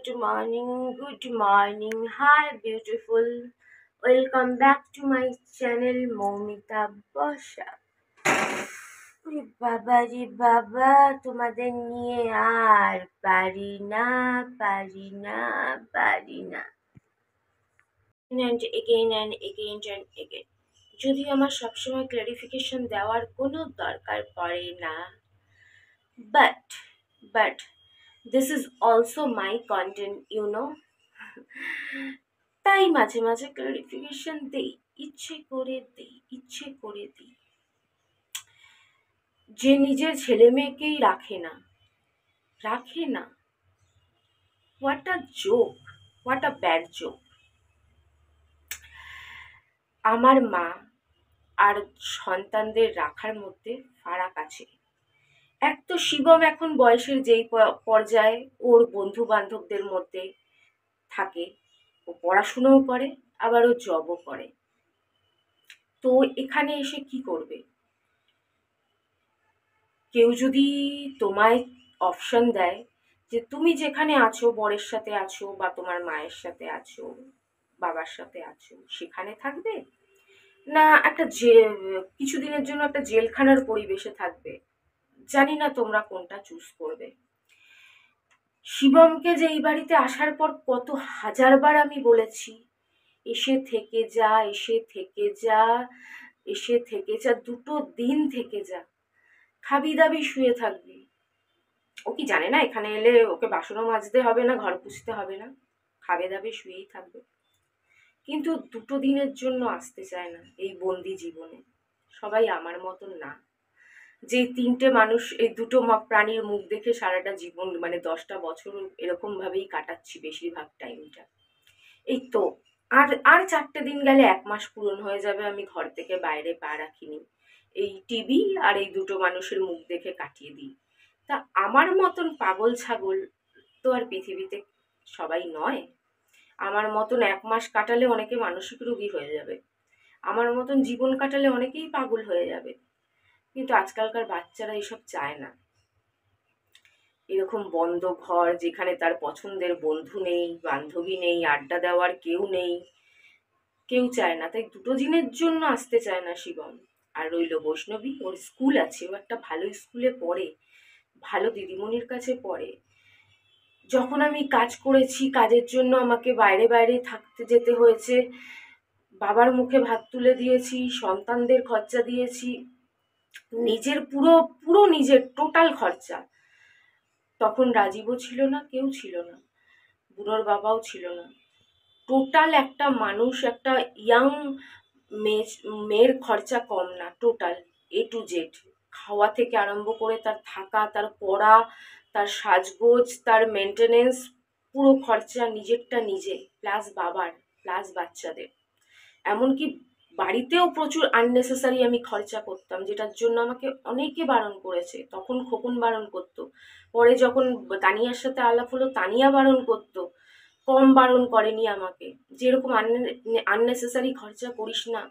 Good morning, good morning. Hi, beautiful. Welcome back to my channel, Momita Basha. ওরে বাবা রে বাবা, তোমাদের নিয়ে আর পারি না। And again. যদিও আমার সবসময় ক্লারিফিকেশন দেওয়ার কোনো দরকার পড়ে না, but this is also my content. তাই মাঝে মাঝে ক্লারিফিকেশন দেই, ইচ্ছে করে দিই। যে নিজের ছেলে মেয়েকেই রাখে না, what a joke, what a bad joke. আমার মা আর সন্তানদের রাখার মধ্যে ফারাক আছে। এক তো শিবম এখন বয়সের যেই পর্যায়ে ওর বন্ধু বান্ধবদের মধ্যে থাকে, ও পড়াশুনোও করে, আবার ও জবও করে। তো এখানে এসে কি করবে? কেউ যদি তোমায় অপশন দেয় যে তুমি যেখানে আছো, বরের সাথে আছো বা তোমার মায়ের সাথে আছো, বাবার সাথে আছো, সেখানে থাকবে, না একটা কিছুদিনের জন্য একটা জেলখানার পরিবেশে থাকবে, জানি না তোমরা কোনটা চুজ করবে। শিবমকে যে এই বাড়িতে আসার পর কত হাজারবার আমি বলেছি, এসে থেকে যা, দুটো দিন থেকে যা, খাবি দাবি শুয়ে থাকবি। ও কি জানে না এখানে এলে ওকে বাসনও মাজতে হবে না, ঘর পুছতে হবে না, খাবে দাবে শুয়েই থাকবে। কিন্তু দুটো দিনের জন্য আসতে চায় না এই বন্দি জীবনে। সবাই আমার মতন না, যে তিনটে মানুষ, এই দুটো প্রাণীর মুখ দেখে সারাটা জীবন, মানে 10টা বছর এরকম ভাবেই কাটাচ্ছি বেশিরভাগ টাইমটা। এই তো আর 4টে দিন গেলে 1 মাস পূরণ হয়ে যাবে আমি ঘর থেকে বাইরে পা রাখিনি। এই টিভি আর এই দুটো মানুষের মুখ দেখে কাটিয়ে দিই। তা আমার মতন পাগল ছাগল তো আর পৃথিবীতে সবাই নয়। আমার মতন 1 মাস কাটালে অনেকে মানসিক রোগী হয়ে যাবে, আমার মতন জীবন কাটালে অনেকেই পাগল হয়ে যাবে। কিন্তু আজকালকার বাচ্চারা এসব চায় না। এরকম বন্ধ ঘর, যেখানে তার পছন্দের বন্ধু নেই, বান্ধবী নেই, আড্ডা দেওয়ার কেউ চায় না। তাই দুটো দিনের জন্য আসতে চায় না শিবম। আর রইল বৈষ্ণবী, ওর স্কুল আছে, ও একটা ভালো স্কুলে পড়ে, ভালো দিদিমণির কাছে পড়ে। যখন আমি কাজ করেছি, কাজের জন্য আমাকে বাইরে থাকতে যেতে হয়েছে, বাবার মুখে ভাত তুলে দিয়েছি, সন্তানদের খরচা দিয়েছি, নিজের পুরো নিজের টোটাল খরচা। তখন রাজীবও ছিল না, কেউ ছিল না, বুড়োর বাবাও ছিল না। টোটাল একটা মানুষ, একটা ইয়াং মেয়ের খরচা কম না, টোটাল A to Z, খাওয়া থেকে আরম্ভ করে তার থাকা, তার পড়া, তার সাজগোজ, তার মেনটেনেন্স, পুরো খরচা নিজেরটা নিজে, প্লাস বাবার, প্লাস বাচ্চাদের। এমনকি বাড়িতেও প্রচুর আননেসেসারি আমি খরচা করতাম, যেটার জন্য আমাকে অনেকে বারণ করেছে। তখন খোকন বারণ করতো, পরে যখন তানিয়ার সাথে আলাপ হলো তানিয়া বারণ করতো, কম বারণ করেনি আমাকে, যে এরকম আননেসেসারি খরচা করিস না।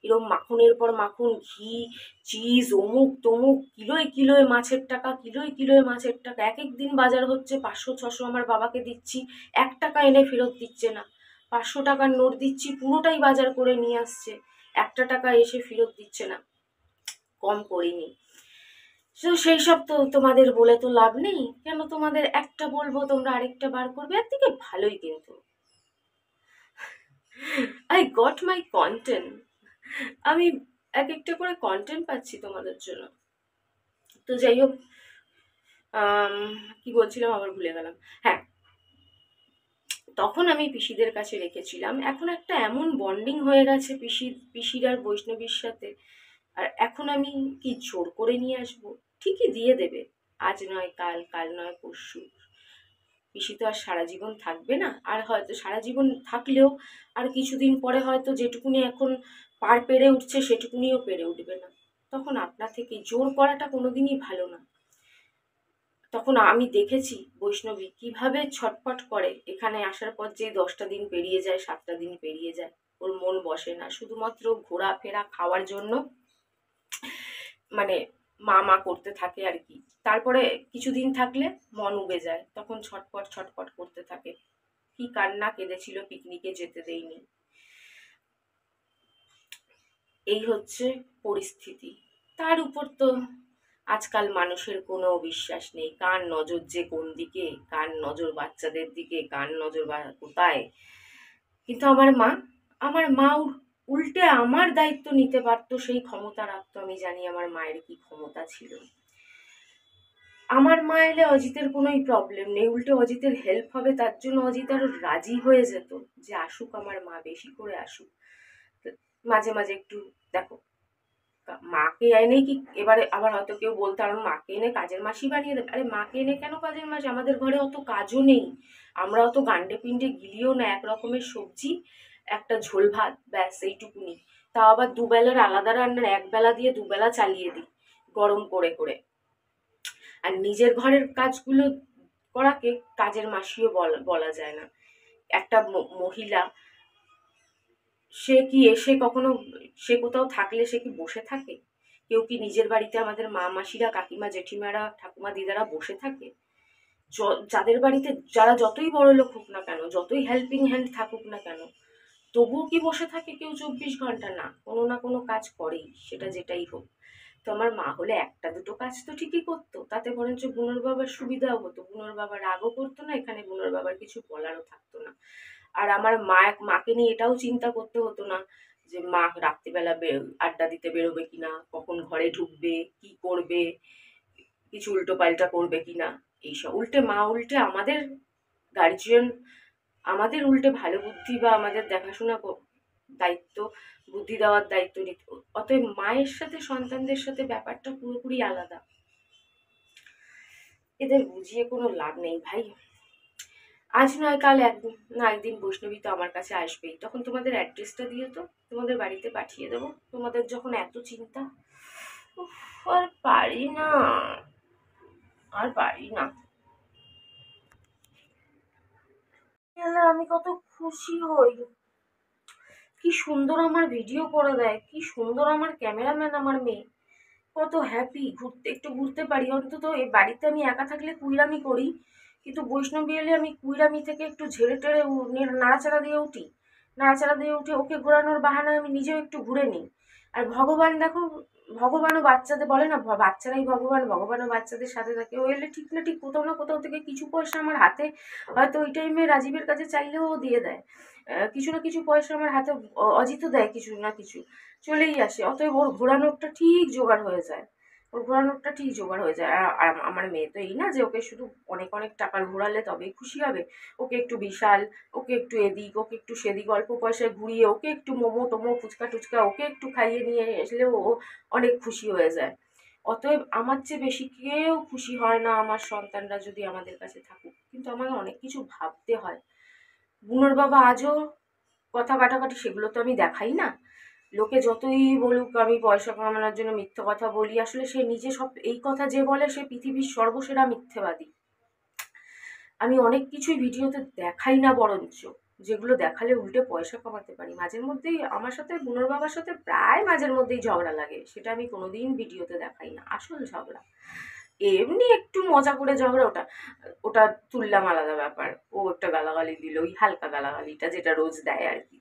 এরকম মাখনের পর মাখন, ঘি, চিজ, অমুক তমুক, কিলোয় মাছের টাকা, এক দিন বাজার হচ্ছে 500-600, আমার বাবাকে দিচ্ছি, 1 টাকা এনে ফেরত দিচ্ছে না। 500 টাকার নোট দিচ্ছি, পুরোটাই বাজার করে নিয়ে আসছে, 1 টাকা এসে ফেরত দিচ্ছে না। কম করিনি। সেই সব তো তোমাদের বলে তো লাভ নেই, কেন তোমাদের একটা বলবো তোমরা আরেকটা বার করবে, এর থেকে ভালোই কিন্তু আই গট মাই কন্টেন্ট। আমি এক একটা করে কন্টেন্ট পাচ্ছি তোমাদের জন্য। তো যাই হোক, কি বলছিলাম আবার ভুলে গেলাম। হ্যাঁ, তখন আমি পিসিদের কাছে রেখেছিলাম। এখন একটা এমন বন্ডিং হয়ে গেছে পিসির আর বৈষ্ণবীর সাথে, আর এখন আমি কি জোর করে নিয়ে আসবো? ঠিকই দিয়ে দেবে, আজ নয় কাল, কাল নয় পরশু। পিসি তো আর সারা জীবন থাকবে না, আর হয়তো সারা জীবন থাকলেও আর কিছুদিন পরে হয়তো যেটুকুনি এখন পেরে উঠছে সেটুকুনিও পেরে উঠবে না। তখন আপনা থেকে জোর করাটা কোনোদিনই ভালো না। তখন আমি দেখেছি বৈষ্ণবী কিভাবে ছটফট করে এখানে আসার পর, যে 10টা দিন পেরিয়ে যায়, 7টা দিন পেরিয়ে যায়, ওর মন বসে না, শুধুমাত্র ঘোরাফেরা খাওয়ার জন্য, মানে মা মা করতে থাকে আর কি। তারপরে কিছুদিন থাকলে মন উবে যায়, তখন ছটপট ছটপট করতে থাকে। কি কান্না কেঁদেছিল, পিকনিকে যেতে দেয়নি। এই হচ্ছে পরিস্থিতি। তার উপর তো আজকাল মানুষের কোনো বিশ্বাস নেই, কার নজর যে কোন দিকে, কার নজর বাচ্চাদের দিকে, কার নজর বা কোথায়। কিন্তু আমার মা উল্টে আমার দায়িত্ব নিতে পারতো, সেই ক্ষমতা রাখতো। আমি জানি আমার মায়ের কি ক্ষমতা ছিল। আমার মা এলে অজিতের কোনোই প্রবলেম নেই, উল্টে অজিতের হেল্প হবে, তার জন্য অজিত আরো রাজি হয়ে যেত যে আসুক আমার মা, বেশি করে আসুক। মাঝে মাঝে একটু দেখো, মাকে এনে কি এবারে আবার হয়তো কেউ বলতে পারো মাকে এনে কাজের মাসি বানিয়ে দেবে। আরে মাকে এনে কেন কাজের মাসি? আমাদের ঘরে অত কাজও নেই, আমরা অত গান্ডে পিন্ডে গিলিও না, এক রকমের সবজি, একটা ঝোল ভাত, ব্যাস এইটুকুনি। তাও আবার দুবেলার আলাদা রান্নার, একবেলা দিয়ে দুবেলা চালিয়ে দিই গরম করে করে। আর নিজের ঘরের কাজগুলো করাকে কাজের মাসিও বলা যায় না। একটা মহিলা, সে কি এসে কখনো, সে কোথাও থাকলে সে কি বসে থাকে? কেউ কি নিজের বাড়িতে আমাদের মা মাসিরা, কাকিমা জেঠিমারা, ঠাকুমা দিদারা বসে থাকে? যাদের বাড়িতে যারা যতই বড় লোক হোক না কেন, যতই হেল্পিং হ্যান্ড থাকুক না কেন, তবুও কি বসে থাকে কেউ 24 ঘন্টা? না, কোনো না কোনো কাজ করেই, সেটা যেটাই হোক। তো আমার মা হলে একটা দুটো কাজ তো ঠিকই করতো, তাতে বরঞ্চ বুনোর বাবার সুবিধাও হতো, বুনোর বাবা রাগও করতো না, এখানে বুনোর বাবার কিছু বলারও থাকতো না। আর আমার মাকে নিয়ে এটাও চিন্তা করতে হতো না যে মা রাত্রিবেলা আড্ডা দিতে বেরোবে কিনা, কখন ঘরে ঢুকবে, কি করবে, কিছু উল্টো পাল্টা করবে কিনা, এইসব। উল্টে আমাদের গার্জিয়ান, আমাদের উল্টে ভালো বুদ্ধি বা আমাদের দেখাশোনা দায়িত্ব, বুদ্ধি দেওয়ার দায়িত্ব নিত। অতএব মায়ের সাথে সন্তানদের সাথে ব্যাপারটা পুরোপুরি আলাদা। এদের বুঝিয়ে কোনো লাভ নেই ভাই। আজ নয় কাল একদিন না একদিন বৈষ্ণবী তো আমার কাছে আসবেই, তখন তোমাদের অ্যাড্রেসটা দিয়ে তো তোমাদের বাড়িতে পাঠিয়ে দেবো। তোমাদের যখন এত চিন্তা, আর পারি না, আর পারি না। আমি কত খুশি হই, কি সুন্দর আমার ভিডিও করে দেয়, কি সুন্দর আমার ক্যামেরাম্যান আমার মেয়ে, কত হ্যাপি। একটু ঘুরতে পারি, অন্তত এই বাড়িতে আমি একা থাকলে কুইরামি করি, কিন্তু বৈষ্ণবী এলে আমি কুইরামি থেকে একটু ঝেড়ে টেড়ে নাড়াচাড়া দিয়ে উঠি, নাড়াচাড়া দিয়ে উঠে ওকে ঘোরানোর বাহানায় আমি নিজেও একটু ঘুরে নিই। আর ভগবান দেখো, ভগবানও বাচ্চাদের বলে না, বাচ্চারাই ভগবান, ভগবানও বাচ্চাদের সাথে থাকে। ও এলে ঠিক না ঠিক কোথাও না কোথাও থেকে কিছু পয়সা আমার হাতে, হয়তো ওই টাইমে রাজীবের কাছে চাইলেও ও দিয়ে দেয়, কিছু না কিছু পয়সা আমার হাতে অজিতও দেয়, কিছু না কিছু চলেই আসে। অতএব ওর ঘোরানোরটা ঠিক জোগাড় হয়ে যায়, ওর ঘোরানোরটা ঠিক জোগাড় হয়ে যায়। আর আমার মেয়ে তো এই না যে ওকে শুধু অনেক অনেক টাকার ঘোরালে তবেই খুশি হবে। ওকে একটু বিশাল, ওকে একটু এদিক, ওকে একটু সেদিক, অল্প পয়সায় ঘুরিয়ে, ওকে একটু মোমো টোমো ফুচকা টুচকা ওকে একটু খাইয়ে নিয়ে এসলেও ও অনেক খুশি হয়ে যায়। অতএব আমার চেয়ে বেশি কেউ খুশি হয় না আমার সন্তানরা যদি আমাদের কাছে থাকুক। কিন্তু আমাকে অনেক কিছু ভাবতে হয়। বুনোর বাবা আজও কথা কাটাকাটি, সেগুলো তো আমি দেখাই না। লোকে যতই বলুক আমি পয়সা কামানোর জন্য মিথ্যে কথা বলি, আসলে সে নিজে সব, এই কথা যে বলে সে পৃথিবীর সর্বসেরা মিথ্যেবাদী। আমি অনেক কিছুই ভিডিওতে দেখাই না, বরঞ্চ যেগুলো দেখালে উল্টে পয়সা কামাতে পারি। মাঝের মধ্যেই আমার সাথে বুনোর বাবার সাথে প্রায় মাঝের মধ্যেই ঝগড়া লাগে, সেটা আমি কোনোদিন ভিডিওতে দেখাই না, আসল ঝগড়া। এমনি একটু মজা করে ঝগড়া, ওটা ওটা তুললাম, আলাদা ব্যাপার। ও একটা গালাগালি দিল, ওই হালকা গালাগালিটা যেটা রোজ দেয় আর কি,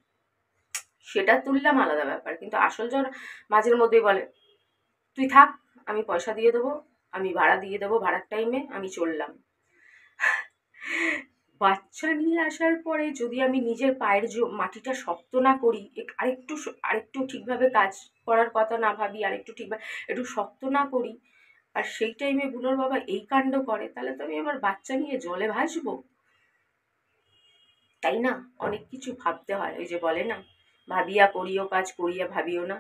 সেটা তুললাম, আলাদা ব্যাপার। কিন্তু আসল ঝগড়া মাঝের মধ্যেই বলে তুই থাক, আমি পয়সা দিয়ে দেবো, আমি ভাড়া দিয়ে দেবো, ভাড়ার টাইমে আমি চললাম। বাচ্চা নিয়ে আসার পরে যদি আমি নিজের পায়ের মাটিটা শক্ত না করি, আরেকটু আরেকটু ঠিকভাবে কাজ করার কথা না ভাবি, আরেকটু ঠিকভাবে একটু শক্ত না করি, আর সেই টাইমে বুনোর বাবা এই কাণ্ড করে, তাহলে তো আমি আমার বাচ্চা নিয়ে জলে ভাসবো, তাই না? অনেক কিছু ভাবতে হয়। ওই যে বলে না, ভাবিয়া করিও কাজ, করিয়া ভাবিও না।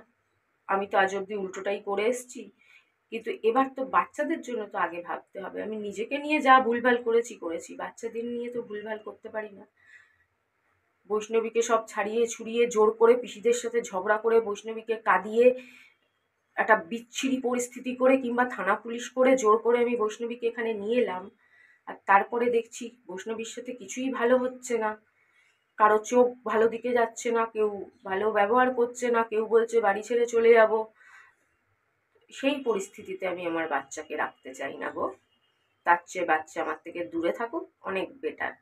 আমি তো আজ অব্দি উল্টোটাই করে এসছি, কিন্তু এবার তো বাচ্চাদের জন্য তো আগে ভাবতে হবে। আমি নিজেকে নিয়ে যা ভুলভাল করেছি, বাচ্চাদের নিয়ে তো ভুলভাল করতে পারি না। বৈষ্ণবীকে সব ছাড়িয়ে ছুড়িয়ে জোর করে পিসিদের সাথে ঝগড়া করে বৈষ্ণবীকে কাঁদিয়ে একটা বিচ্ছিরি পরিস্থিতি করে, কিংবা থানা পুলিশ করে জোর করে আমি বৈষ্ণবীকে এখানে নিয়ে এলাম, আর তারপরে দেখছি বৈষ্ণবীর সাথে কিছুই ভালো হচ্ছে না, কারো চোখ ভালো দিকে যাচ্ছে না, কেউ ভালো ব্যবহার করছে না, কেউ বলছে বাড়ি ছেড়ে চলে যাব। সেই পরিস্থিতিতে আমি আমার বাচ্চাকে রাখতে চাই না গো। তার চেয়ে বাচ্চা আমার থেকে দূরে থাকুক, অনেক বেটার।